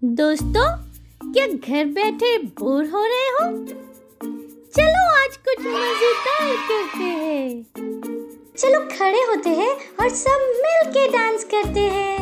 दोस्तों, क्या घर बैठे बोर हो रहे हो? चलो आज कुछ मजेदार करते हैं। चलो खड़े होते हैं और सब मिल के डांस करते हैं।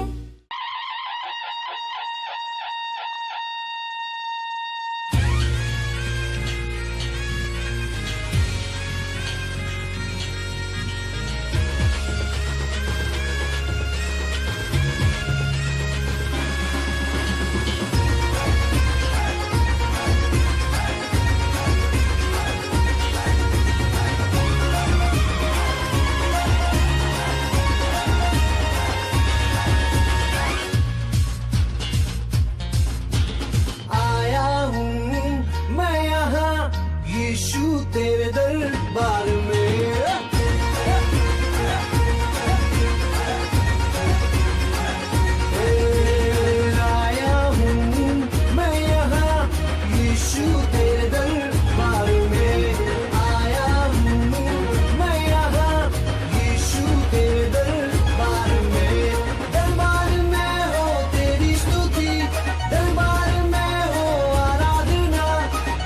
यीशु तेरे दरबार में आया हूँ मैं यहाँ, यीशु तेरे दरबार में आया हूँ मैं यहाँ, यीशु तेरे दरबार में हो तेरी स्तुति, दरबार में हो आराधना,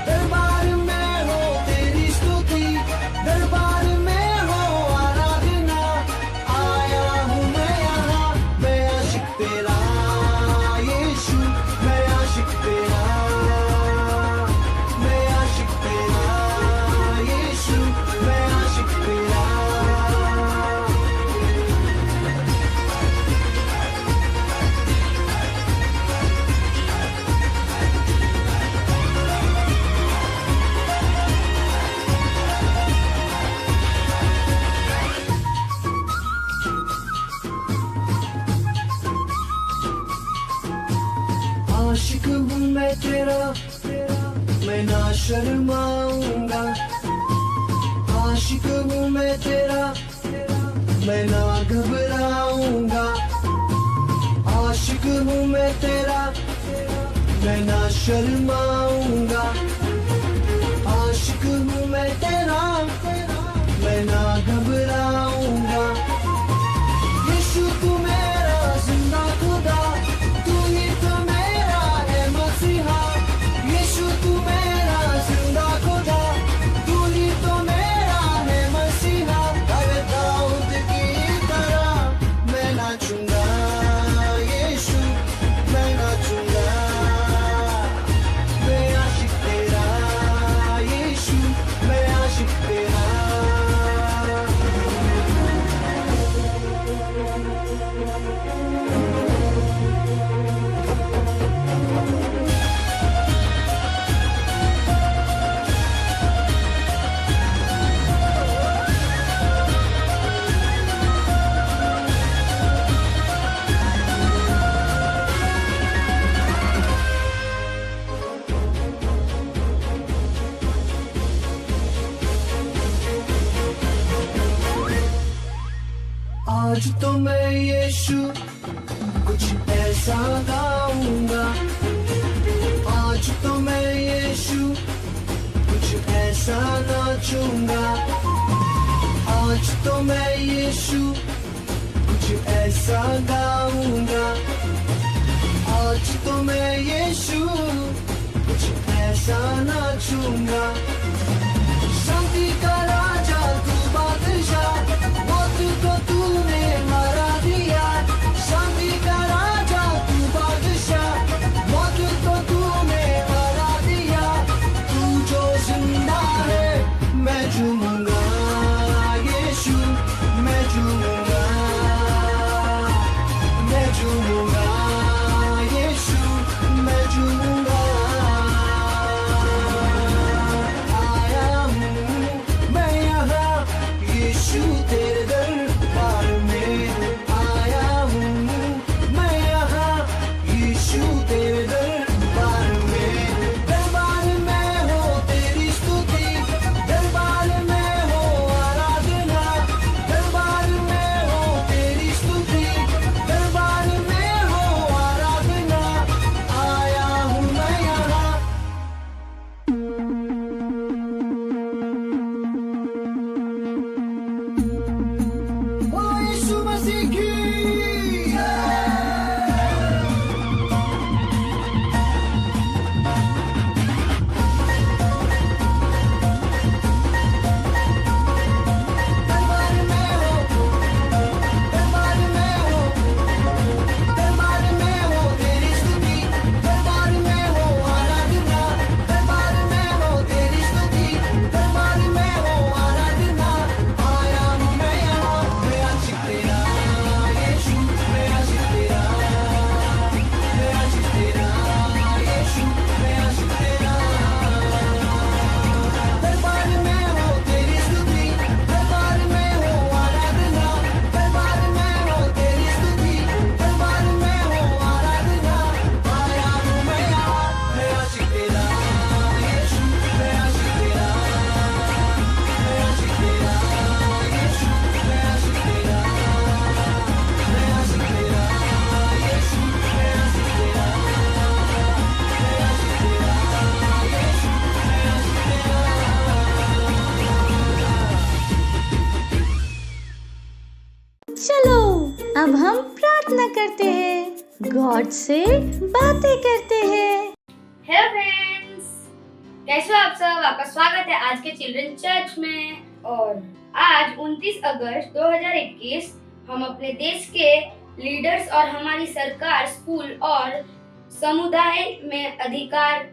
दरबार में हो आराधना। आया हूँ मैं यहाँ, मैं आशिक तेरा यीशु, मैं आशिक तेरा, मैं आशिक तेरा यीशु, मैं आशिक तेरा। आशिक हूँ मैं तेरा, मैं ना शर्माऊंगा। आशिक हूँ मैं तेरा, मैं ना घबराऊंगा। आशिक हूँ मैं तेरा, मैं ना शर्माऊंगा। आशिक हूँ मैं तेरा, मैं ना घबराऊंगा। यीशु तू मेरा जिंदा खुदा, तू ही तो मेरा है मसीहा। यीशु तू मेरा जिंदा खुदा, तू ही तो मेरा है मसीहा। अरे दाऊद की तरह मैं नाचूंगा यीशु, मैं नाचूंगा। मैं आशिक तेरा यीशु, मैं आशिक तेरा। आज तो मैं यीशु कुछ ऐसा गाऊंगा। आज तो मैं यीशु कुछ ऐसा नाचूंगा। आज तो मैं यीशु कुछ ऐसा गाऊंगा। आज तो मैं यीशु कुछ ऐसा नाचूंगा। शांति का राजा तू बादशाह, मौत को तूने हरा दिया। शांति का राजा तू बादशाह, मौत को तूने हरा दिया। तू जो जिंदा है मैं झूमूंगा यीशु, मैं झूमूंगा, मैं झूमूंगा यीशु, मैं झूमूंगा। चलो अब हम प्रार्थना करते हैं, गॉड से बातें करते हैं। हेलो फ्रेंड्स, कैसे हो आप सब। आपका स्वागत है आज के चिल्ड्रन चर्च में। और आज 29 अगस्त 2021 हम अपने देश के लीडर्स और हमारी सरकार, स्कूल और समुदाय में अधिकार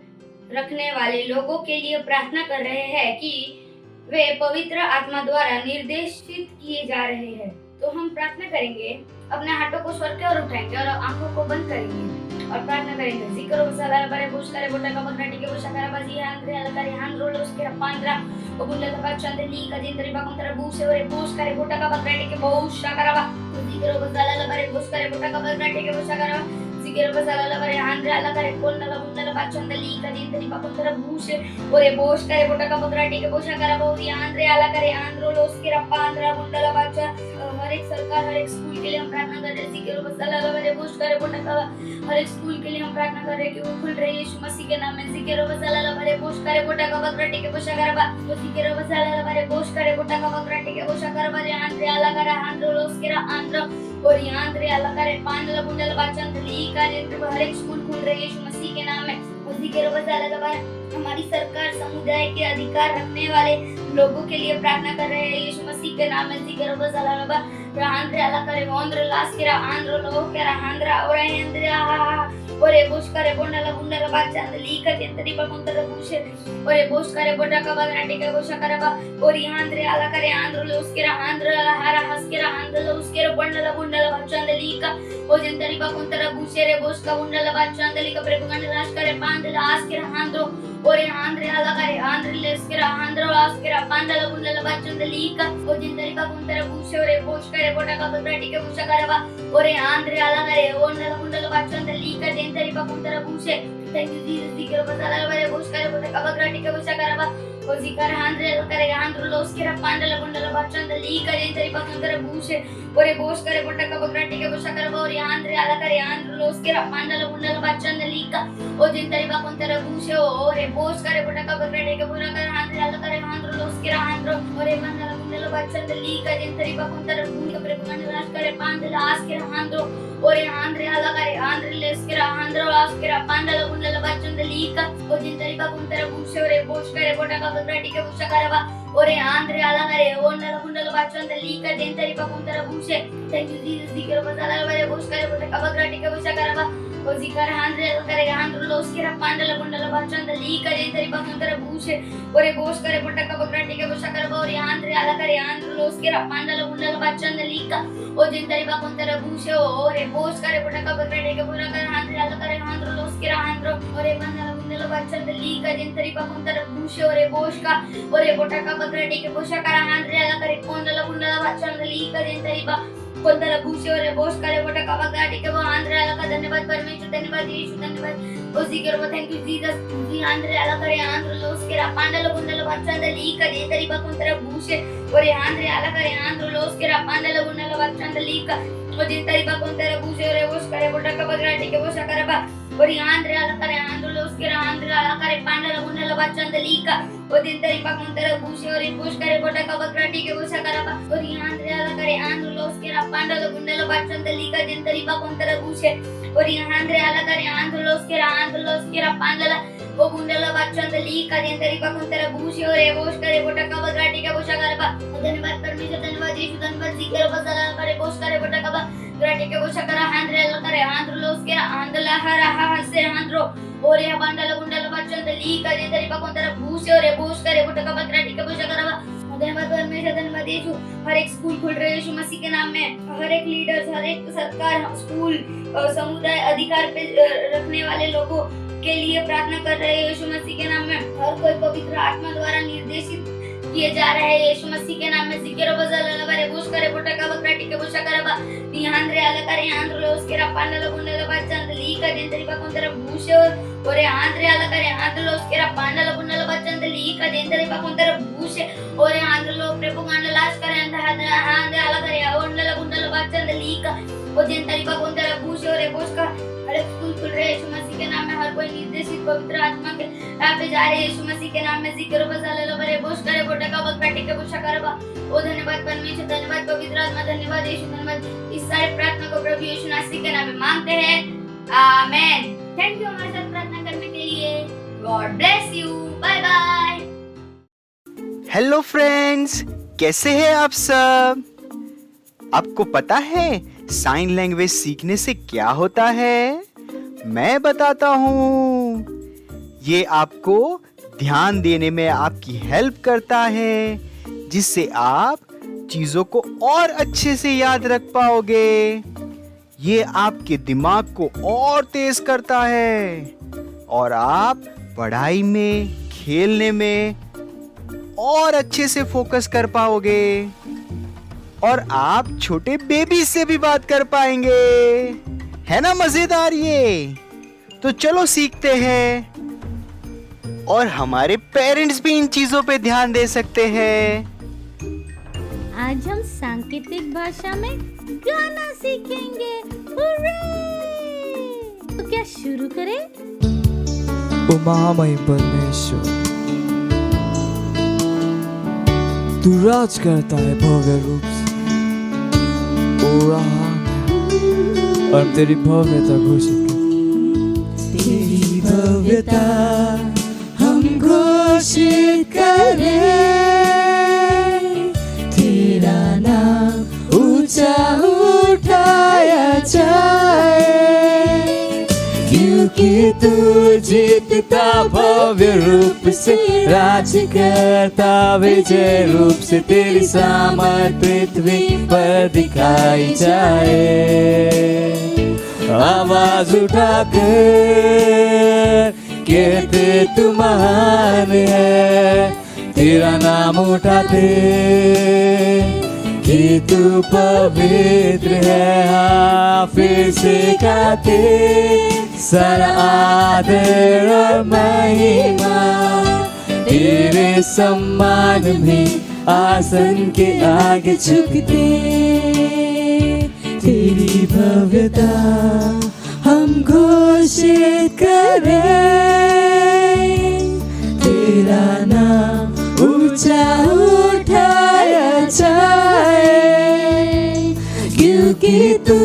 रखने वाले लोगों के लिए प्रार्थना कर रहे हैं कि वे पवित्र आत्मा द्वारा निर्देशित किए जा रहे हैं। तो हम प्रार्थना करेंगे, अपने हाथों को स्वर की ओर उठाएंगे और आंखों को बंद करेंगे और प्रार्थना करेंगे। जिक्र वसाला बारे बुश करे बोटा का बगनाटी के बुशा करा बाजी है अंदर अलकारी हां रोल उसके पांद्रा बगुंडा का चंदली का जिंदरी बाकुंतरा बुश और बुश करे बोटा का बगनाटी के बुश कराबा। जिक्र वसाला बारे बुश करे बोटा का बगनाटी के बुशा करा जिक्र वसाला बारे अंदर अलकारी कोंडला बुंडला का चंदली का जिंदरी बाकुंतरा बुश और बुश करे बोटा का बगनाटी के बुशा करा बाजी अंदर अलकारी हां रोल उसके पांद्रा बुंडला बाचा। हर एक सरकार, हर एक स्कूल के लिए हम प्रार्थना कर रहे हैं। जिक्र वसाला बारे बुश करे बोटा का हर एक स्कूल के लिए हम प्रार्थना कर रहे हैं कि वो खुल रही है यीशु मसीह के नाम में। जिक्र वसाला बारे बुश करे बोटा का बगनाटी के बुशा करा बा। जिक्र वसाला बारे बुश करे बोटा का बगनाटी के बुशा करा बारे अंदर अलकारी हां रोल उसके अंदर और यहाँ अंदर अलकारी पांडला बुंडला बाचा अंदर का जिंदरी हर एक स्कूल खुल रही है यीशु मसीह के नाम में। उसी के वसाला बारे हमारी सरकार, समुदाय के अधिकार रखने वाले लोगों के लिए प्रार्थना कर रहे हैं यीशु मसीह के नाम में। जिक्र वसाला बारे आंध्र अलकारी वंद्र लास्केरा आंध्र लोकेरा आंध्र और आंध्र ओरे बुश करे बोंडला बुंडला बाचा अंदली का जिंदरी बकुंतर बुशे ओरे बुश करे बोटा का बगनाटी के बुशा करबा और यहाँ अंदर अलकारी आंध्र लोस्केरा आंध्र हरा हस्केरा आंध्र लोस्केरा बोंडला बुंडला बाचा अंदली का ओ जिंदरी बकुंतर बुशे रे बुश का बुंडला बाचा अंदली का प्रेमगंड राज करे पांडला आस्केरा आंध्र और आंध्र अलकारी आंध्र लेस्केरा आंध्र आस्केरा पांडला बुंडला बाचा अंदली का ओ जिंदरी बकुंतर बुशे रे बुश करे बोटा का बगनाटी के बुशा करबा और आंध्र अलकारी बोंडला बुंडला बाचा अंदली का जिंदरी बकुंतर बुशे। Thank you Jesus. जिक्र वसाला बारे बुश करे बोटा का बगनाटी के बुशा करबा और जिक्र आंध्र अलकारी आंध्र लोस्केरा पांडला बुंडला बाचा अंदली का जिंदरी बकुंतर बुशे और बुश करे बोटा का बगनाटी के बुशा करबा और आंध्र अलकारी आंध्र लोस्केरा पांडला बुंडला बाचा अंदली का ओ जिंदरी बकुंतर बुशे और बुश करे बोटा का बगनाटी के बुशा कर आंध्र अलकारी आंध्र लोस्केरा आंध्र और पांडला बुंडला बाचा अंदली का जिंदरी बकुंतर बुशे प्रेमगंड राज करे पांडला आस्केरा आंध्र और आंध्र अलकारी आंध्र लेस्केरा आंध्र आस्केरा पांडला बुंडला बाचा अंदली का ओ जिंदरी बकुंतर बुशे और बुश करे बोटा का बगनाटी के बुशा करबा और आंध्र अलकारी बोंडला बुंडला बाचा अंदली का जिंदरी बकुंतर बुशे। Thank you Jesus. जिक्र वसाला बारे बुश करे बोटा का बगनाटी के बुशा करबा और जिक्र आंध्र अलकारी आंध्र लोस्केरा पांडला बुंडला बाचा अंदली का जिंदरी बकुंतर बुशे और बुश करे बोटा का बगनाटी के बुशा करबा और आंध्र अलकारी आंध्र लोस्केरा पांडला बुंडला बाचा अंदली का ओ जिंदरी बकुंतर बुशे और बुश करे बोटा का बगनाटी के बुशा कर आंध्र अलकारी आंध्र लोस्केरा आंध्र और पांडला बुंडला बाचा अंदली का जिंदरी बकुंतर बुशे और बुश का और बोटा का बगनाटी के बुशा कर आंध्र अलकारी पांडला बुंडला बाचा अंदली का जिंदरी बकुंतर बुशे और बुश करे बोटा का बगनाटी के वो आंध्र अलका। धन्यवाद परमेश्वर, धन्यवाद यीशु, धन्यवाद उसी के ऊपर। Thank you Jesus. जी आंध्र अलकारी आंध्र लोस्केरा पांडला बुंडला बाचा अंदली का जिंदरी बकुंतर बुशे और आंध्र अलकारी आंध्र लोस्केरा पांडला बुंडला बाचा अंदली का ओ जिंदरी बकुंतर बुशे और बुश करे बोटा का बगनाटी के बुशा करबा और आंध्र अलकारी आंध्र लोस्केरा आंध्र अलकारी पांडला बुंडला बाचा अंदली का ओ जिंदरी बकुंतर बुशे और बुश करे बोटा का बगनाटी के बुशा करबा और आंध्र अलकारी आंध्र लोस्केरा पांडला बुंडला बाचा अंदली का जिंदरी बकुंतर बुशे और आंध्र अलकारी आंध्र लोस्केरा पांडला वो बुंडला बाचा अंदली का जिंदरी बकुंतर बुशे और बुश करे बोटा का बगनाटी के बुशा करबा। धन्यवाद परमेश्वर, धन्यवाद यीशु, धन्यवाद। जिक्र वसाला बारे बुश करे बोटा का बगनाटी के बुशा कर आंध्र अलकारी आंध्र लोस्केरा आंध्र हरा हसे आंध्र और पांडला बुंडला बाचा अंदली का जिंदरी बकुंतर बुशे और बुश करे बोटा का बगनाटी के बुशा करबा। धन्यवाद परमेश्वर, धन्यवाद यीशु। हर एक स्कूल खुल रहे यीशु मसीह के नाम में। हर एक लीडर्स, हर एक सरकार, स्कूल, समुदाय अधिकार पे रखने वाले लोगों के लिए प्रार्थना कर रहे हैं यीशु मसीह के नाम में। हर कोई पवित्र आत्मा द्वारा निर्देशित किए जा रहे हैं यीशु मसीह के नाम में। जिक्र वसाला बारे बुश करे बोटा का बगनाटी के बुशा करबा आंध्र अलकारी आंध्र लोस्केरा पांडला बुंडला बाचा अंदली का जिंदरी बकुंतर बुशे और आंध्र अलकारी आंध्र लोस्केरा पांडला बुंडला बाचा अंदली का जिंदरी बकुंतर बुशे और आंध्र लो प्रेमगंड राज करे आंध्र अलकारी बोंडला बुंडला बाचा अंदली का ओ जिंदरी बकुंतर बुशे और बुश का हर एक स्कूल खुल रहे यीशु मसीह के नाम में। हर कोई निर्देशित पवित्र आत्मा के यहाँ पे जा रहे यीशु मसीह के नाम में जिक्र बसाले लो बरे बोश करे बोटे का बक बैठे के बुशा करबा। ओ धन्यवाद परमेश्वर, धन्यवाद पवित्र आत्मा, धन्यवाद यीशु, धन्यवाद। इस सारे प्रार्थना को प्रभु यीशु मसीह के नाम में मांगते हैं, आमेन। थैंक यू हमारे साथ प्रार्थना करने के लिए। God bless you, bye bye. Hello friends, कैसे हैं आप सब? आपको पता है साइन लैंग्वेज सीखने से क्या होता है? मैं बताता हूँ। ये आपको ध्यान देने में आपकी हेल्प करता है, जिससे आप चीजों को और अच्छे से याद रख पाओगे। ये आपके दिमाग को और तेज करता है और आप पढ़ाई में, खेलने में और अच्छे से फोकस कर पाओगे और आप छोटे बेबी से भी बात कर पाएंगे। है ना मजेदार ये? तो चलो सीखते हैं और हमारे पेरेंट्स भी इन चीजों पे ध्यान दे सकते हैं। आज हम सांकेतिक भाषा में गाना सीखेंगे। हुर्रे! तो क्या शुरू करें? ओ महामय परमेश्वर, तू राज करता है भव्य रूप से। ओ रहा और तेरी भव्यता घोषित कर। तेरी भव्यता हम घोषित करें, तेरा नाम ऊंचा उठाया जाए, क्योंकि तू जीतता भव्य रूप से, राज करता विजय रूप से, तेरी सामर्थ पृथ्वी पर दिखाई जाए। आवाज उठाकर कहते तू महान है, तेरा नाम उठाते कि तू पवित्र है। हाँ, फिर से गाते सारा आदर और महिमा तेरे सम्मान में आसन के आगे झुकते। तेरी भव्यता हम घोषित करें, तेरा नाम ऊंचा उठाया जाए, क्योंकि तू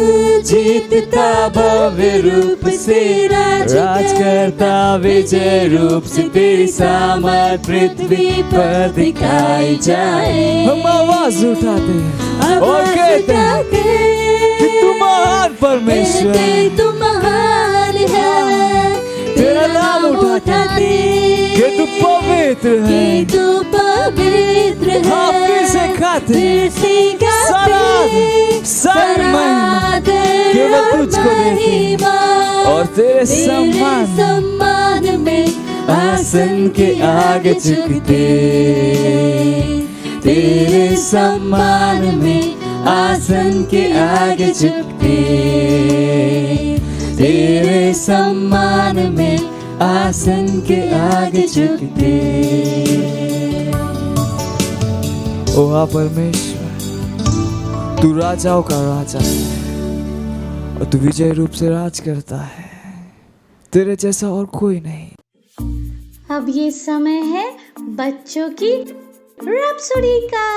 जीतता भव्य रूप से, राज करता विजय रूप से, तेरी सामर्थ पृथ्वी पर दिखाई जाए। हम आवाज उठाते हैं और कहते हैं कि तू महान परमेश्वर, तू महान है, तेरा नाम उठाते कि तू पवित्र है, तू पवित्र है। हाँ, फिर से खाते सारी महिमा केवल तुझको देते और तेरे सम्मान में आसन के आगे झुकते। तेरे सम्मान में आसन के आगे झुकते, तेरे सम्मान में आसन के आगे झुकते। ओ हाँ परमेश्वर, तू राजाओं का राजा है और तू विजय रूप से राज करता है, तेरे जैसा और कोई नहीं। अब ये समय है बच्चों की रैप्सोडी का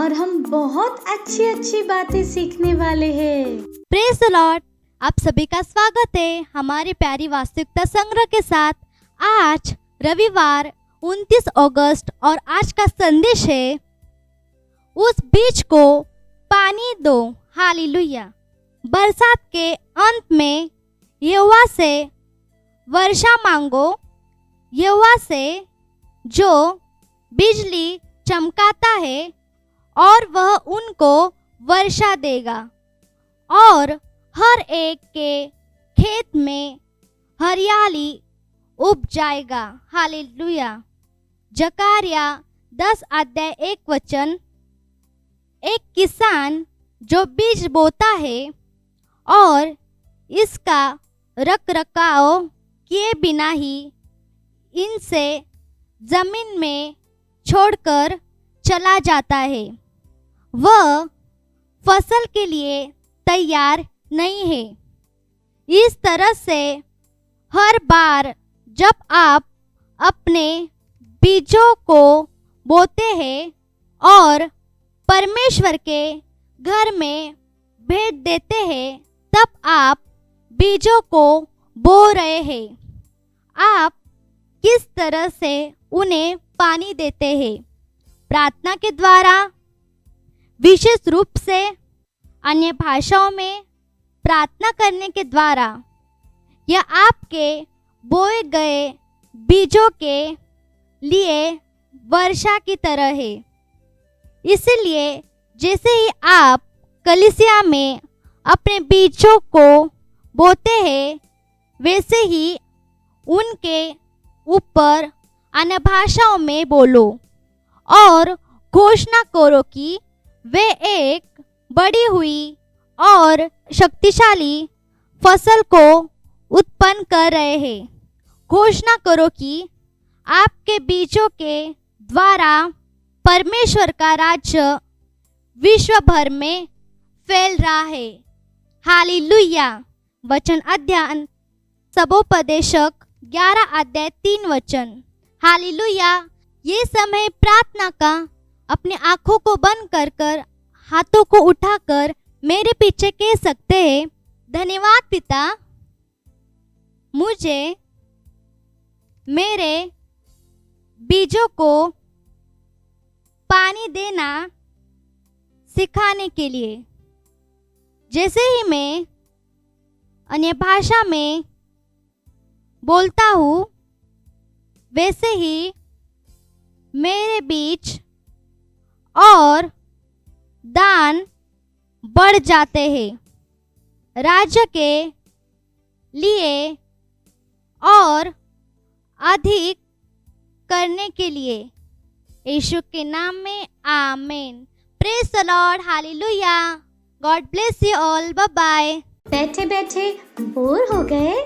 और हम बहुत अच्छी अच्छी बातें सीखने वाले हैं। Praise the Lord. आप सभी का स्वागत है हमारी प्यारी वास्तविकता संग्रह के साथ। आज रविवार 29 अगस्त और आज का संदेश है, उस बीज को पानी दो। हालेलुया। बरसात के अंत में यहोवा से वर्षा मांगो, यहोवा से जो बिजली चमकाता है और वह उनको वर्षा देगा और हर एक के खेत में हरियाली उग जाएगा। हालेलुया। जकारिया 10:1। एक किसान जो बीज बोता है और इसका रखरखाव किए बिना ही इनसे जमीन में छोड़कर चला जाता है, वह फसल के लिए तैयार नहीं है। इस तरह से हर बार जब आप अपने बीजों को बोते हैं और परमेश्वर के घर में भेंट देते हैं, तब आप बीजों को बो रहे हैं। आप किस तरह से उन्हें पानी देते हैं? प्रार्थना के द्वारा, विशेष रूप से अन्य भाषाओं में प्रार्थना करने के द्वारा, या आपके बोए गए बीजों के लिए वर्षा की तरह है। इसलिए जैसे ही आप कलीसिया में अपने बीजों को बोते हैं, वैसे ही उनके ऊपर अन्य भाषाओं में बोलो और घोषणा करो कि वे एक बढ़ी हुई और शक्तिशाली फसल को उत्पन्न कर रहे हैं। घोषणा करो कि आपके बीजों के द्वारा परमेश्वर का राज्य विश्व भर में फैल रहा है। हालेलुया। वचन अध्ययन सबोपदेशक 11 अध्याय 3 वचन। हालेलुया। ये समय प्रार्थना का। अपनी आंखों को बंद कर कर हाथों को उठाकर मेरे पीछे कह सकते हैं, धन्यवाद पिता, मुझे मेरे बीजों को पानी देना सिखाने के लिए। जैसे ही मैं अन्य भाषा में बोलता हूँ, वैसे ही मेरे बीज और दान बढ़ जाते हैं। राज्य के लिए और अधिक करने के लिए। यीशु के नाम में आमीन। Praise the Lord. Hallelujah. God bless you all. Bye bye. बैठे बैठे बोर हो गए?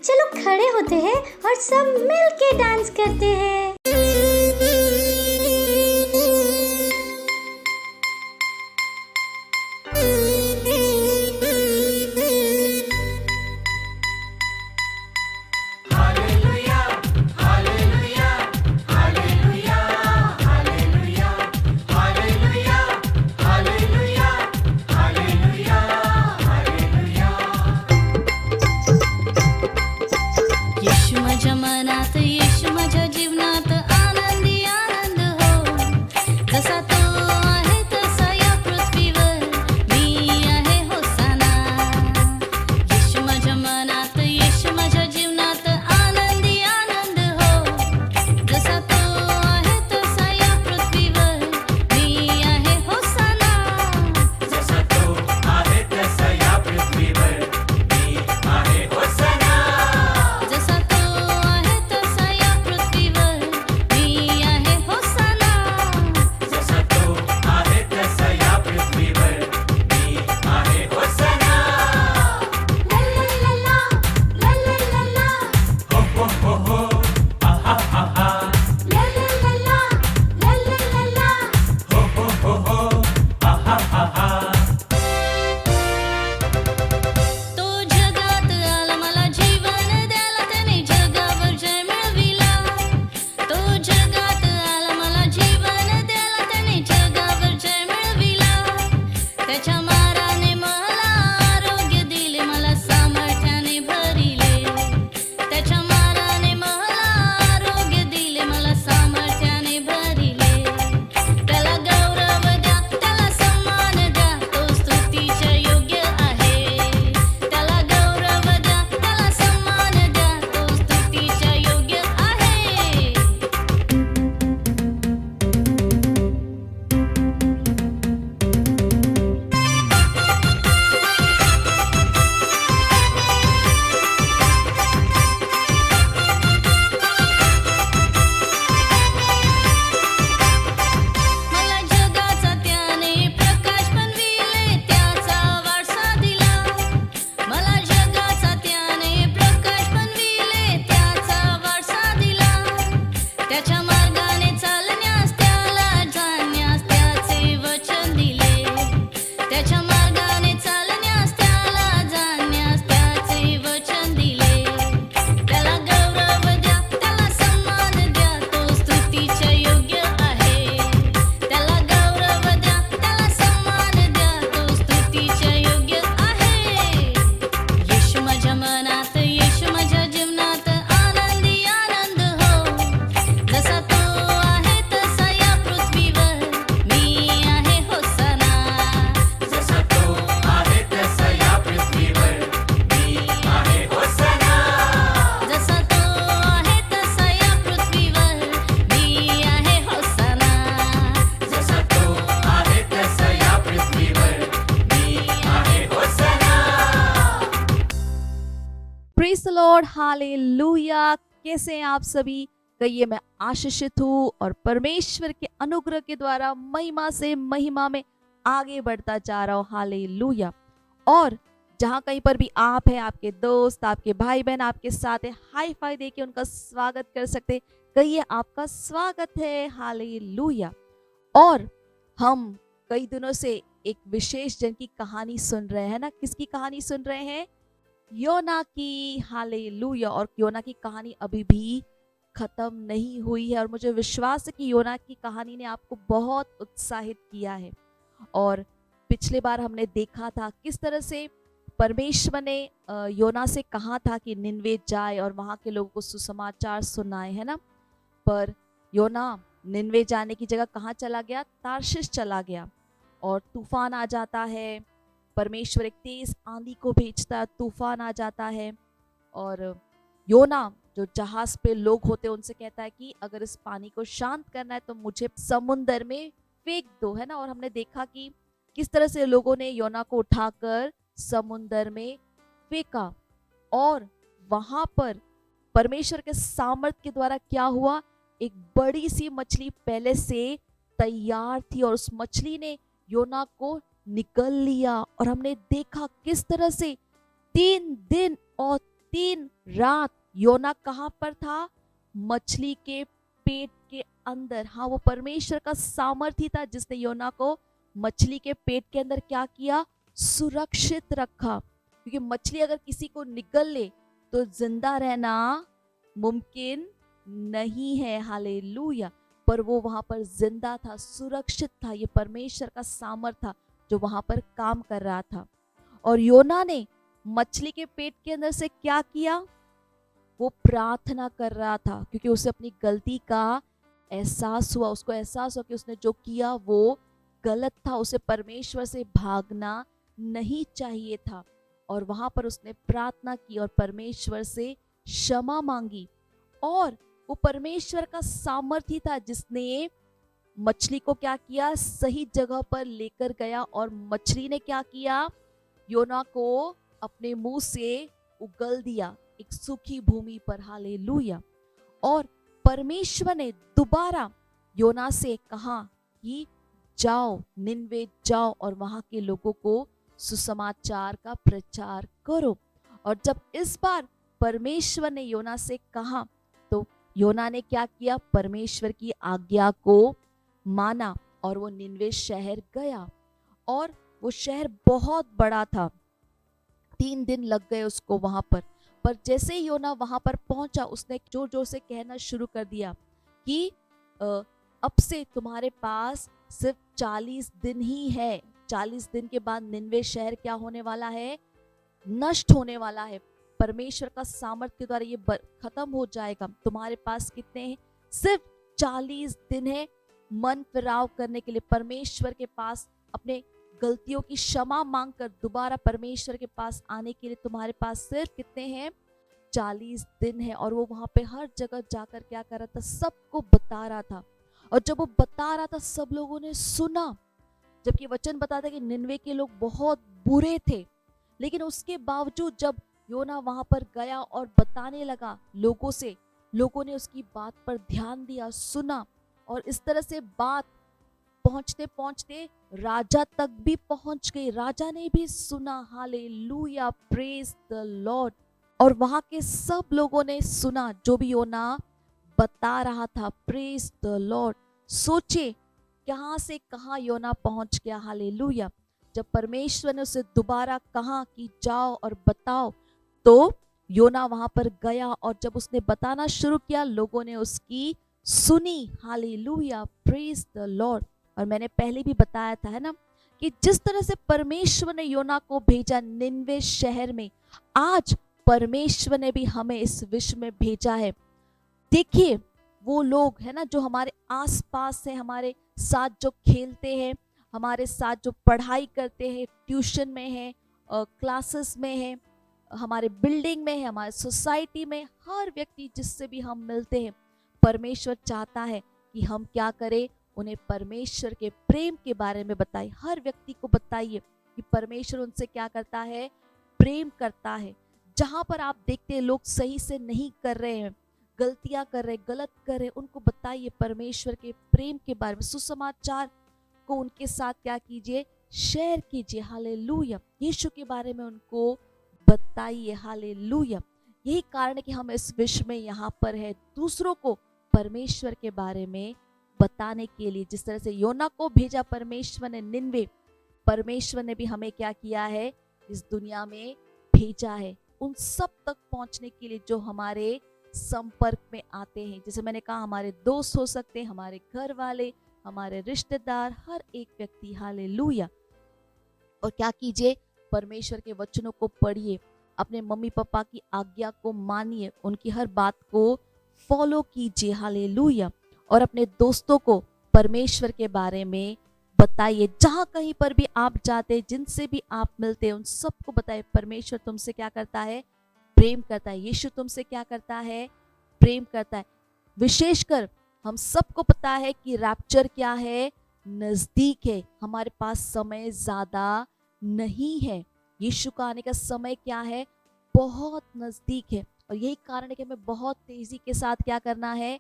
चलो खड़े होते हैं और सब मिल के डांस करते हैं। येशू माझ्या मनात, येशू माझ्या जीवनात, लॉर्ड, हालेलुया। कैसे हैं आप सभी? कहिए मैं आशीषित हूँ और परमेश्वर के अनुग्रह के द्वारा महिमा से महिमा में आगे बढ़ता जा रहा हूँ। हालेलुया। और जहाँ कहीं पर भी आप हैं, आपके दोस्त, आपके भाई बहन आपके साथ है, हाई फाई देके उनका स्वागत कर सकते हैं। कहिए आपका स्वागत है। हालेलुया। और हम कई दिनों से एक विशेष जन की कहानी सुन रहे हैं ना। किसकी कहानी सुन रहे हैं? योना की। हालेलुया। और योना की कहानी अभी भी खत्म नहीं हुई है और मुझे विश्वास है कि योना की कहानी ने आपको बहुत उत्साहित किया है। और पिछले बार हमने देखा था किस तरह से परमेश्वर ने योना से कहा था कि निनवे जाए और वहाँ के लोगों को सुसमाचार सुनाए, है ना। पर योना निनवे जाने की जगह कहाँ चला गया? तार्शिश चला गया और तूफान आ जाता है। परमेश्वर एक तेज आंधी को भेजता है, तूफान आ जाता है और योना जो जहाज पे लोग होते हैं उनसे कहता है कि अगर इस पानी को शांत करना है तो मुझे समुंदर में फेंक दो, है ना। और हमने देखा कि किस तरह से लोगों ने योना को उठाकर समुंदर में फेंका और वहां पर परमेश्वर के सामर्थ के द्वारा क्या हुआ? एक बड़ी सी मछली पहले से तैयार थी और उस मछली ने योना को निगल लिया। और हमने देखा किस तरह से 3 दिन और 3 रात योना कहाँ पर था? मछली के पेट के अंदर। हाँ, वो परमेश्वर का सामर्थ्य था जिसने योना को मछली के पेट के अंदर क्या किया? सुरक्षित रखा। क्योंकि मछली अगर किसी को निगल ले तो जिंदा रहना मुमकिन नहीं है। हालेलुया। पर वो वहां पर जिंदा था, सुरक्षित था। ये परमेश्वर का सामर्थ्य था जो वहां पर काम कर रहा था। और योना ने मछली के पेट के अंदर से क्या किया? वो प्रार्थना कर रहा था क्योंकि उसे अपनी गलती का एहसास हुआ। उसको एहसास हुआ कि उसने जो किया वो गलत था, उसे परमेश्वर से भागना नहीं चाहिए था। और वहां पर उसने प्रार्थना की और परमेश्वर से क्षमा मांगी। और वो परमेश्वर का सामर्थ्य था जिसने मछली को क्या किया? सही जगह पर लेकर गया। और मछली ने क्या किया? योना को अपने मुंह से उगल दिया एक सूखी भूमि पर। हालेलुया। और परमेश्वर ने दोबारा योना से कहा कि जाओ, निनवे जाओ और वहां के लोगों को सुसमाचार का प्रचार करो। और जब इस बार परमेश्वर ने योना से कहा तो योना ने क्या किया? परमेश्वर की आज्ञा को माना और वो निनवे शहर गया। और वो शहर बहुत बड़ा था, 3 दिन लग गए उसको वहां पर। जैसे ही योना वहां पर पहुंचा उसने जोर जोर से कहना शुरू कर दिया कि अब से तुम्हारे पास सिर्फ 40 दिन ही है। 40 दिन के बाद निनवे शहर क्या होने वाला है? नष्ट होने वाला है। परमेश्वर का सामर्थ्य के द्वारा ये खत्म हो जाएगा। तुम्हारे पास कितने हैं? सिर्फ 40 दिन है मन फिराव करने के लिए, परमेश्वर के पास अपने गलतियों की क्षमा मांगकर दोबारा परमेश्वर के पास आने के लिए तुम्हारे पास सिर्फ कितने हैं? 40 दिन है। और वो वहां पे हर जगह जाकर क्या कर रहा था? सबको बता रहा था। और जब वो बता रहा था सब लोगों ने सुना। जबकि वचन बताता है कि निनवे के लोग बहुत बुरे थे, लेकिन उसके बावजूद जब योना वहां पर गया और बताने लगा लोगों से, लोगों ने उसकी बात पर ध्यान दिया, सुना। और इस तरह से बात पहुंचते पहुंचते राजा तक भी पहुंच गई। राजा ने भी सुना। Hallelujah, praise the Lord. और वहां के सब लोगों ने सुना जो भी योना बता रहा था। Praise the Lord. सोचे कहां से कहां योना पहुंच गया। हालेलुया। जब परमेश्वर ने उसे दोबारा कहा कि जाओ और बताओ तो योना वहां पर गया और जब उसने बताना शुरू किया लोगों ने उसकी सुनी। Hallelujah, praise the Lord. और मैंने पहले भी बताया था, है ना, कि जिस तरह से परमेश्वर ने योना को भेजा निनवे शहर में, आज परमेश्वर ने भी हमें इस विश्व में भेजा है। देखिए वो लोग है ना जो हमारे आसपास हैं, हमारे साथ जो खेलते हैं, हमारे साथ जो पढ़ाई करते हैं, ट्यूशन में है, क्लासेस में है, हमारे बिल्डिंग में है, हमारे सोसाइटी में, हर व्यक्ति जिससे भी हम मिलते हैं, परमेश्वर चाहता है कि हम क्या करें? उन्हें परमेश्वर के प्रेम के बारे में बताइए। हर व्यक्ति को बताइए कि परमेश्वर उनसे क्या करता है? प्रेम करता है। जहां पर आप देखते हैं लोग सही से नहीं कर रहे हैं, गलतियां कर रहे, गलत कर रहे, उनको बताइए परमेश्वर के प्रेम के बारे में, सुसमाचार को उनके साथ क्या कीजिए, शेयर कीजिए। हालेलुया। यीशु के बारे में उनको बताइए। हालेलुया। यही कारण है कि हम इस विश्व में यहाँ पर है, दूसरों को परमेश्वर के बारे में बताने के लिए। जिस तरह से योना को भेजा परमेश्वर ने निन्वे, परमेश्वर ने भी हमें क्या किया है, इस दुनिया में भेजा है उन सब तक पहुंचने के लिए जो हमारे संपर्क में आते हैं। जैसे मैंने कहा, हमारे दोस्त हो सकते हैं, हमारे घर वाले, हमारे रिश्तेदार, हर एक व्यक्ति। हालेलुया। और क्या कीजिए, परमेश्वर के वचनों को पढ़िए, अपने मम्मी पापा की आज्ञा को मानिए, उनकी हर बात को फॉलो कीजिए। हालेलुया। और अपने दोस्तों को परमेश्वर के बारे में बताइए। जहां कहीं पर भी आप जाते हैं, जिनसे भी आप मिलते हैं, उन सबको बताइए परमेश्वर तुमसे क्या करता है, प्रेम करता है। यीशु तुमसे क्या करता है, प्रेम करता है। विशेषकर हम सबको पता है कि रैप्चर क्या है, नजदीक है, हमारे पास समय ज्यादा नहीं है। यीशु का आने का समय क्या है, बहुत नजदीक है। और यही कारण है कि हमें बहुत तेजी के साथ क्या करना है,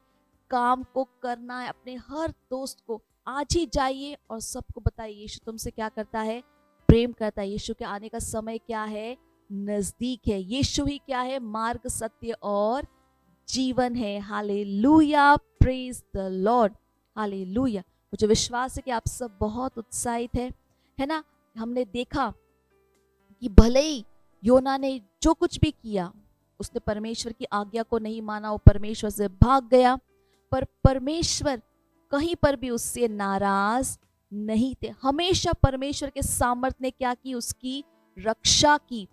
काम को करना है। अपने हर दोस्त को आज ही जाइए और सबको बताइए यीशु तुमसे क्या करता है, प्रेम करता है। यीशु के आने का समय क्या है, नजदीक है। यीशु ही क्या है, मार्ग, सत्य और जीवन है। Hallelujah. Praise the Lord. Hallelujah. मुझे विश्वास है कि आप सब बहुत उत्साहित है ना। हमने देखा कि भले ही योना ने जो कुछ भी किया, उसने परमेश्वर की आज्ञा को नहीं माना, वो परमेश्वर से भाग गया, पर परमेश्वर कहीं पर भी उससे नाराज नहीं थे। हमेशा परमेश्वर के सामर्थ ने क्या की, उसकी रक्षा की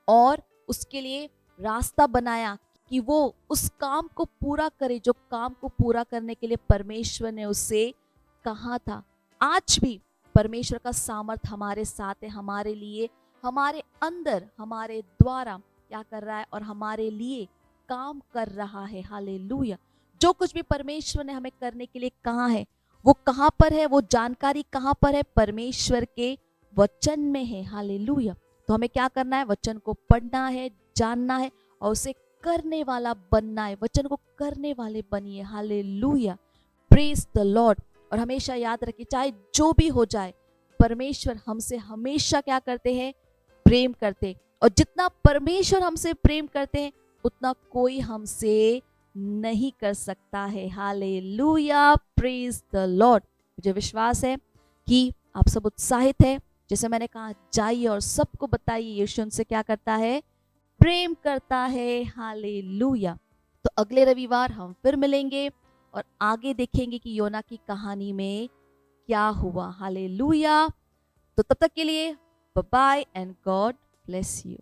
और उसके लिए रास्ता बनाया कि वो उस काम को पूरा करे जो काम को पूरा करने के लिए परमेश्वर ने उससे कहा था। आज भी परमेश्वर का सामर्थ हमारे साथ है, हमारे लिए, हमारे अंदर, हमारे द्वारा क्या कर रहा है और हमारे लिए काम कर रहा है। हालेलुया। जो कुछ भी परमेश्वर ने हमें करने के लिए कहा है, वो कहाँ पर है, वो जानकारी कहाँ पर है, परमेश्वर के वचन में है। हालेलुया। तो हमें क्या करना है, वचन को पढ़ना है, जानना है और उसे करने वाला बनना है। वचन को करने वाले बनिए। हालेलुया। Praise the Lord. और हमेशा याद रखिए, चाहे जो भी हो जाए, परमेश्वर हमसे हमेशा क्या करते हैं, प्रेम करते। और जितना परमेश्वर हमसे प्रेम करते हैं, उतना कोई हमसे नहीं कर सकता है। हालेलुया। Praise the Lord. मुझे विश्वास है कि आप सब उत्साहित है। जैसे मैंने कहा, जाइए और सबको बताइए यीशु उनसे क्या करता है, प्रेम करता है। हालेलुया। तो अगले रविवार हम फिर मिलेंगे और आगे देखेंगे कि योना की कहानी में क्या हुआ। हालेलुया। तो तब तक के लिए bye bye and God bless you.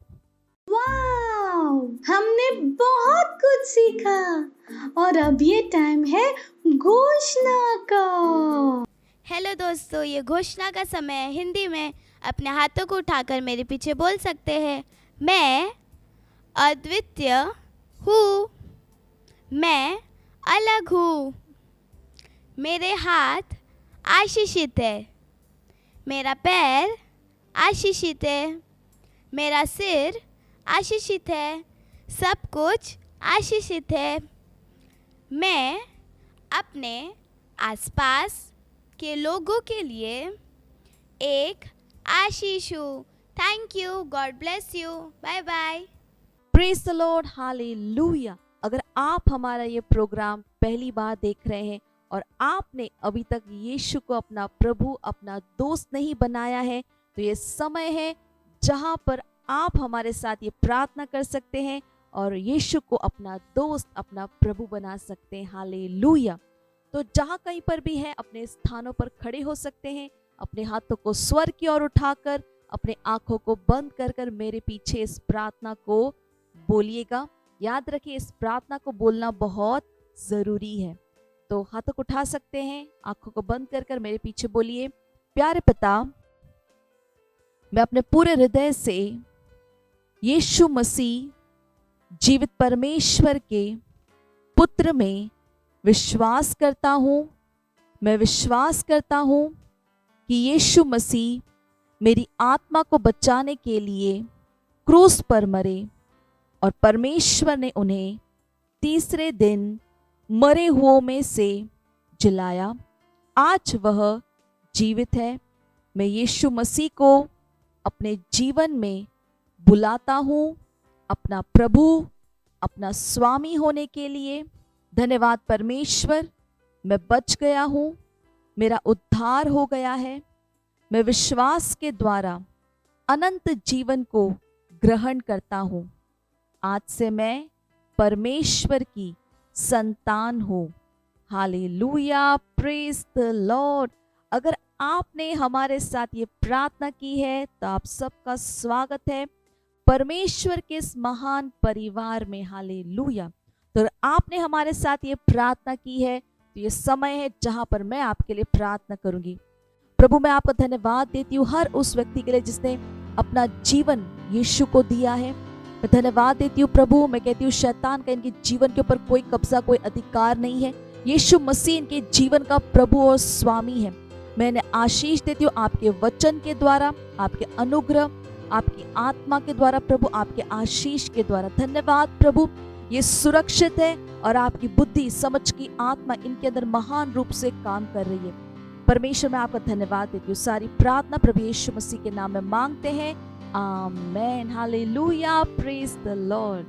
Wow, हमने बहुत कुछ सीखा और अब ये टाइम है घोषणा का। हेलो दोस्तों, ये घोषणा का समय है। हिंदी में अपने हाथों को उठाकर मेरे पीछे बोल सकते हैं, मैं अद्वितीय हूँ, मैं अलग हूँ, मेरे हाथ आशीषित है, मेरा पैर आशीषित है, मेरा सिर आशीषित है, सब कुछ आशीषित है। मैं अपने आसपास के लोगों के लिए एक आशीष हूँ। Thank you, God bless you, bye bye. Praise the Lord. Hallelujah. अगर आप हमारा ये प्रोग्राम पहली बार देख रहे हैं और आपने अभी तक यीशु को अपना प्रभु, अपना दोस्त नहीं बनाया है, तो ये समय है जहां पर आप हमारे साथ ये प्रार्थना कर सकते हैं और यीशु को अपना दोस्त, अपना प्रभु बना सकते हैं। हालेलुया। तो जहां कहीं पर भी है, अपने स्थानों पर खड़े हो सकते हैं, अपने हाथों को स्वर की ओर उठाकर, अपने आंखों को बंद कर कर मेरे पीछे इस प्रार्थना को बोलिएगा। याद रखिए, इस प्रार्थना को बोलना बहुत जरूरी है। तो हाथों को उठा सकते हैं, आंखों को बंद कर कर मेरे पीछे बोलिए। प्यारे पिता, मैं अपने पूरे हृदय से यीशु मसीह जीवित परमेश्वर के पुत्र में विश्वास करता हूँ। मैं विश्वास करता हूँ कि यीशु मसीह मेरी आत्मा को बचाने के लिए क्रूस पर मरे और परमेश्वर ने उन्हें तीसरे दिन मरे हुओं में से जिलाया। आज वह जीवित है। मैं यीशु मसीह को अपने जीवन में बुलाता हूँ अपना प्रभु, अपना स्वामी होने के लिए। धन्यवाद परमेश्वर, मैं बच गया हूँ, मेरा उद्धार हो गया है। मैं विश्वास के द्वारा अनंत जीवन को ग्रहण करता हूँ। आज से मैं परमेश्वर की संतान हूँ। Hallelujah, praise the Lord. अगर आपने हमारे साथ ये प्रार्थना की है तो आप सबका स्वागत है परमेश्वर के इस महान परिवार में। हालेलुया। तो आपने हमारे साथ ये प्रार्थना की है तो ये समय है जहां पर मैं आपके लिए प्रार्थना करूंगी। प्रभु, मैं आपका धन्यवाद देती हूँ हर उस व्यक्ति के लिए जिसने अपना जीवन यीशु को दिया है। मैं धन्यवाद देती हूँ प्रभु। मैं कहती हूँ शैतान का इनके जीवन के ऊपर कोई कब्जा, कोई अधिकार नहीं है। यीशु मसीह इनके जीवन का प्रभु और स्वामी है। मैं इन्हें आशीष देती हूँ आपके वचन के द्वारा, आपके अनुग्रह, आपकी आत्मा के द्वारा प्रभु, आपके आशीष के द्वारा। धन्यवाद प्रभु, ये सुरक्षित है और आपकी बुद्धि समझ की आत्मा इनके अंदर महान रूप से काम कर रही है। परमेश्वर, मैं आपका धन्यवाद देती हूँ। सारी प्रार्थना प्रभु यीशु मसीह के नाम में मांगते हैं, amen. Hallelujah, praise the Lord,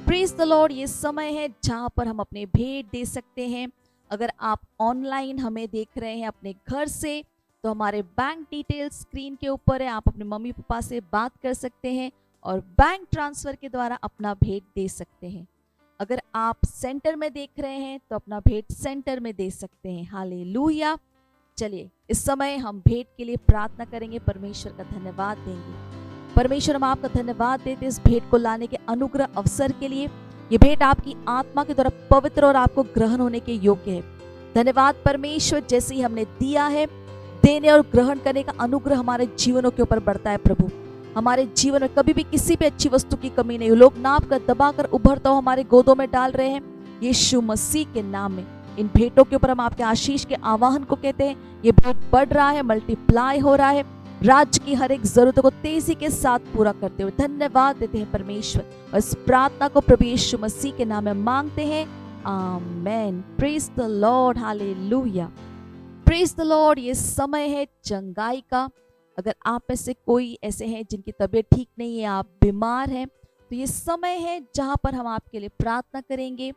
praise the Lord. ये समय है जहाँ पर हम अपने भेंट दे सकते हैं। अगर आप ऑनलाइन हमें देख रहे हैं अपने घर से तो हमारे बैंक डिटेल्स स्क्रीन के ऊपर है। आप अपने मम्मी पापा से बात कर सकते हैं और बैंक ट्रांसफर के द्वारा अपना भेंट दे सकते हैं। अगर आप सेंटर में देख रहे हैं तो अपना भेंट सेंटर में दे सकते हैं। हालेलुया। चलिए इस समय हम भेंट के लिए प्रार्थना करेंगे, परमेश्वर का धन्यवाद देंगे। परमेश्वर, हम आपका धन्यवाद देते इस भेंट को लाने के अनुग्रह अवसर के लिए। ये भेंट आपकी आत्मा के द्वारा पवित्र और आपको ग्रहण होने के योग्य है। धन्यवाद परमेश्वर, जैसे ही हमने दिया है, देने और ग्रहण करने का अनुग्रह हमारे जीवनों के ऊपर बढ़ता है प्रभु। हमारे जीवन में कभी भी किसी भी अच्छी वस्तु की कमी नहीं हो। लोग नाप कर दबा कर उभरता हो हमारे गोदों में डाल रहे हैं। यीशु मसीह के नाम में इन भेंटों के ऊपर हम आपके आशीष के आवाहन को कहते हैं। ये भेंट बढ़ रहा है, मल्टीप्लाई हो रहा है, राज्य की हर एक जरूरतों को तेजी के साथ पूरा करते हुए धन्यवाद देते हैं परमेश्वर। और इस प्रार्थना को प्रभु यीशु मसीह के नाम में मांगते हैं, amen. Praise the Lord, hallelujah, praise the Lord. ये समय है चंगाई का। अगर आप में से कोई ऐसे हैं जिनकी तबीयत ठीक नहीं है, आप बीमार हैं, तो ये समय है जहां पर हम आपके लिए प्रार्थना करेंगे।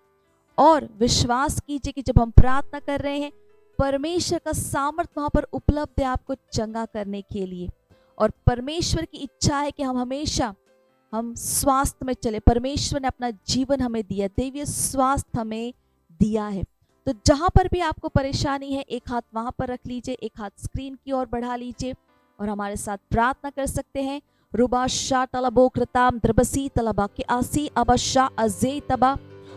और विश्वास कीजिए कि जब हम प्रार्थना कर रहे हैं, परमेश्वर का सामर्थ वहां पर उपलब्ध है आपको चंगा करने के लिए। और परमेश्वर की इच्छा है कि हम हमेशा स्वास्थ्य में चले। परमेश्वर ने अपना जीवन हमें दिया, दैवीय स्वास्थ्य हमें दिया है। तो जहां पर भी आपको परेशानी है, एक हाथ वहां पर रख लीजिए, एक हाथ स्क्रीन की ओर बढ़ा लीजिए और हमारे साथ प्रार्थना कर सकते हैं। रुबा शा तलबो कृताम द्रबसी तलबा के आसी अबशा अजे तबा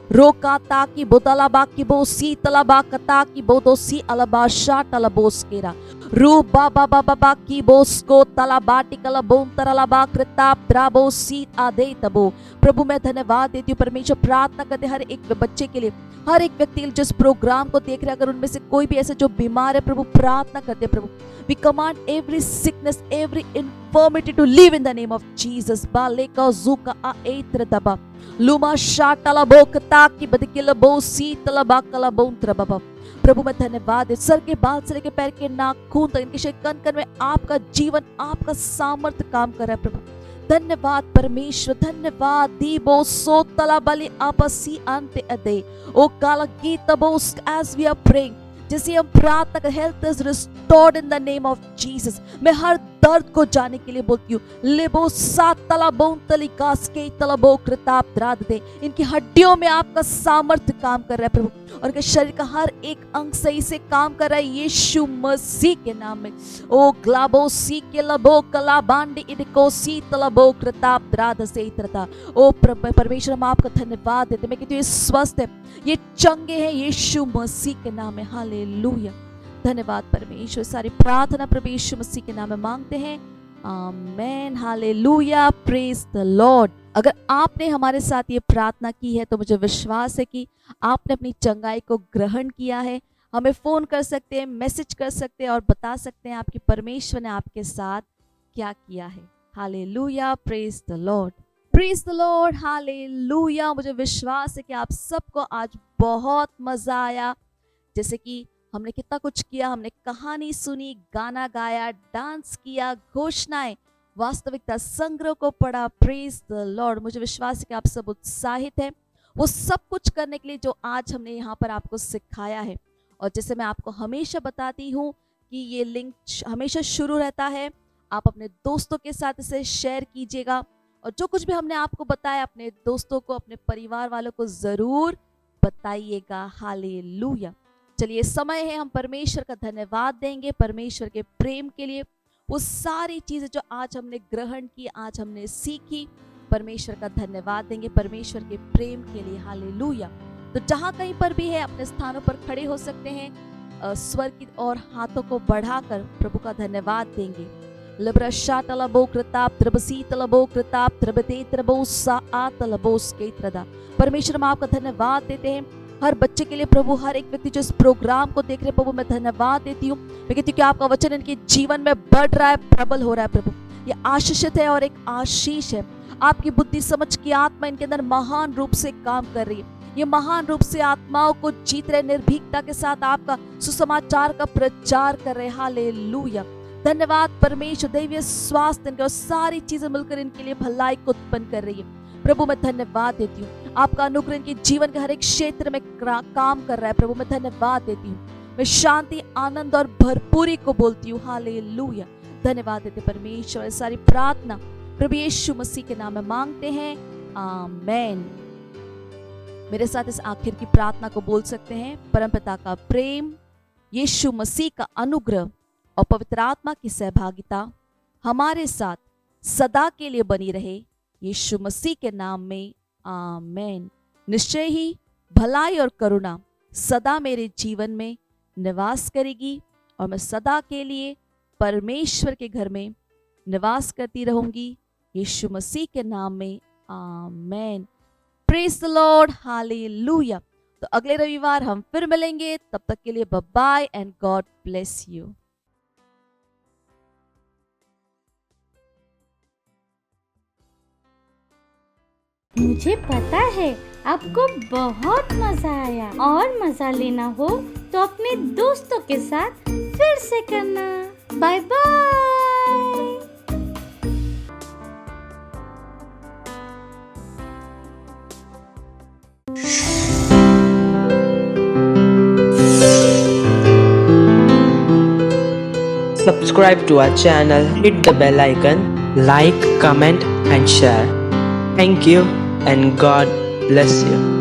रोका ताकि बोतलाबा की बो सी तलबा कता की बोदोसी अलबा शा तलबोस केरा रू बाबा बाबा की बोस्को तलाबाटी कलबों तरलबा कृताप द्राबो सी आदे तबो। प्रभु, मैं धन्यवाद देती हूँ परमेश्वर। प्रार्थना करते हर एक बच्चे के लिए, हर एक व्यक्ति के लिए जिस प्रोग्राम को देख रहे हैं, अगर उनमें से कोई भी ऐसे जो बीमार है प्रभु, प्रार्थना करते प्रभु, we command every sickness, every infirmity to leave in the name of Jesus. Baleka zuka a eitra daba luma shatala bokta की बदकिल बो सी तलबा कला बोंत्र बाबा। प्रभु, मैं धन्यवाद है सर के बाल से लेकर पैर के नाखून तक, इनके शरीर कण कण में आपका जीवन, आपका सामर्थ्य काम कर रहा है प्रभु। धन्यवाद परमेश्वर, धन्यवाद। दीबो सो तला बलि आपसी अंत अदे ओ काला गीत Bose as we are praying, जैसे हम प्रार्थना कर, health is restored in the name of Jesus. मैं हर दर्द को जाने के लिए बोलती हूँ, लेबो सा तला बों तली कास के तलबो कृताप द्राद दे। इनकी हड्डियों में आपका सामर्थ्य काम कर रहा है प्रभु, और इनके शरीर का हर एक अंग सही से काम कर रहा है यीशु मसीह के नाम में। ओ ग्लाबो सी के लबो कला बांडी इनको सी तलबो कृताप द्राद से इत्रता। ओ परमेश्वर, हम आपका धन्यवाद देते। मैं कहती हूँ ये स्वस्थ है, ये चंगे हैं यीशु मसीह के नाम में। हालेलुया, धन्यवाद परमेश्वर। सारी प्रार्थना प्रभु यीशु मसीह के नाम में मांगते हैं, amen. Hallelujah, praise the Lord. अगर आपने हमारे साथ ये प्रार्थना की है तो मुझे विश्वास है कि आपने अपनी चंगाई को ग्रहण किया है। हमें फोन कर सकते हैं, मैसेज कर सकते हैं और बता सकते हैं आपके परमेश्वर ने आपके साथ क्या किया है। Hallelujah, praise the Lord. Praise the Lord, hallelujah. मुझे विश्वास है कि आप सबको आज बहुत मजा आया। जैसे कि हमने कितना कुछ किया, हमने कहानी सुनी, गाना गाया, डांस किया, घोषणाएं, वास्तविकता संग्रह को पढ़ा। Praise the Lord. मुझे विश्वास है कि आप सब उत्साहित हैं वो सब कुछ करने के लिए जो आज हमने यहाँ पर आपको सिखाया है। और जैसे मैं आपको हमेशा बताती हूँ कि ये लिंक हमेशा शुरू रहता है, आप अपने दोस्तों के साथ इसे शेयर कीजिएगा और जो कुछ भी हमने आपको बताया अपने दोस्तों को, अपने परिवार वालों को जरूर बताइएगा। हालेलुया। चलिए, समय है हम परमेश्वर का धन्यवाद देंगे, परमेश्वर के प्रेम के लिए, वो सारी चीजें जो आज हमने ग्रहण की, आज हमने सीखी, परमेश्वर का धन्यवाद देंगे परमेश्वर के प्रेम के लिए। हालेलुया। तो जहां कहीं पर भी है अपने स्थानों पर खड़े हो सकते हैं, स्वर की और हाथों को बढ़ाकर प्रभु का धन्यवाद देंगे। लब्रशा तलबो कृताप त्रबसी तलबो कृताप त्रबते त्रबो सा आ तलबो स्केत्रदा। परमेश्वर हम आपका धन्यवाद देते हैं हर बच्चे के लिए प्रभु, हर एक व्यक्ति जो इस प्रोग्राम को देख रहे प्रभु, मैं धन्यवाद देती हूँ। मैं कहती हूँ कि आपका वचन इनके जीवन में बढ़ रहा है, प्रबल हो रहा है प्रभु। ये आशीषित है और एक आशीष है। आपकी बुद्धि समझ की आत्मा इनके अंदर महान रूप से काम कर रही है। ये महान रूप से आत्माओं को जीत रहे, निर्भीकता के साथ आपका सुसमाचार का प्रचार कर रहे। हालेलुया। धन्यवाद परमेश्वर। दैवीय स्वास्थ्य इनके और सारी चीजें मिलकर इनके लिए भलाई को उत्पन्न कर रही है प्रभु। मैं धन्यवाद देती हूँ। आपका अनुग्रह इनके जीवन के हर एक क्षेत्र में काम कर रहा है प्रभु। मैं धन्यवाद देती हूँ। मैं शांति, आनंद और भरपूरी को बोलती हूँ। हालेलुया। धन्यवाद देते परमेश्वर। सारी प्रार्थना प्रभु यीशु मसीह के नाम में मांगते हैं, आमेन। मेरे साथ इस आखिर की प्रार्थना को बोल सकते हैं। परमपिता का प्रेम, यीशु मसीह का अनुग्रह और पवित्र आत्मा की सहभागिता हमारे साथ सदा के लिए बनी रहे, यीशु मसीह के नाम में, आमेन। निश्चय ही भलाई और करुणा सदा मेरे जीवन में निवास करेगी और मैं सदा के लिए परमेश्वर के घर में निवास करती रहूंगी, यीशु मसीह के नाम में, amen. Praise the Lord, hallelujah. तो अगले रविवार हम फिर मिलेंगे, तब तक के लिए bye bye and God bless you. मुझे पता है आपको बहुत मजा आया, और मजा लेना हो तो अपने दोस्तों के साथ फिर से करना। Bye bye. Subscribe to our channel, hit the bell icon, like, comment and share. Thank you and God bless you.